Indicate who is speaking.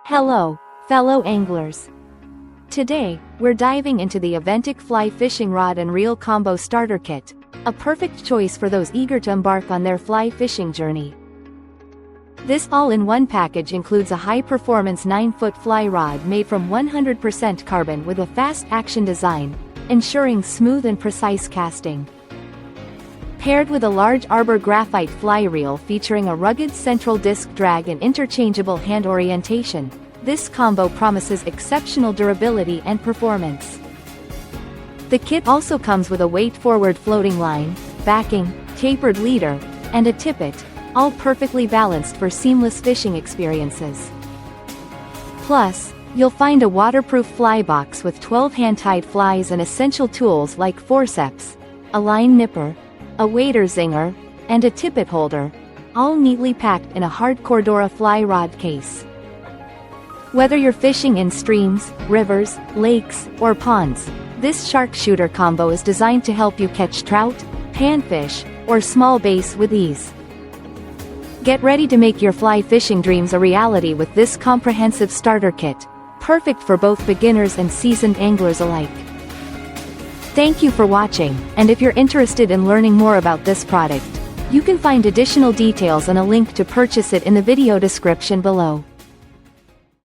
Speaker 1: Hello, fellow anglers. Today, we're diving into the Aventik fly fishing rod and reel combo starter kit, a perfect choice for those eager to embark on their fly fishing journey. This all-in-one package includes a high-performance 9-foot fly rod made from 100% carbon with a fast-action design, ensuring smooth and precise casting. Paired with a large arbor graphite fly reel featuring a rugged central disc drag and interchangeable hand orientation, this combo promises exceptional durability and performance. The kit also comes with a weight-forward floating line, backing, tapered leader, and a tippet, all perfectly balanced for seamless fishing experiences. Plus, you'll find a waterproof fly box with 12 hand-tied flies and essential tools like forceps, a line nipper, a wader zinger, and a tippet holder, all neatly packed in a hard Cordura fly rod case. Whether you're fishing in streams, rivers, lakes, or ponds, this shark shooter combo is designed to help you catch trout, panfish, or small bass with ease. Get ready to make your fly fishing dreams a reality with this comprehensive starter kit, perfect for both beginners and seasoned anglers alike. Thank you for watching, and if you're interested in learning more about this product, you can find additional details and a link to purchase it in the video description below.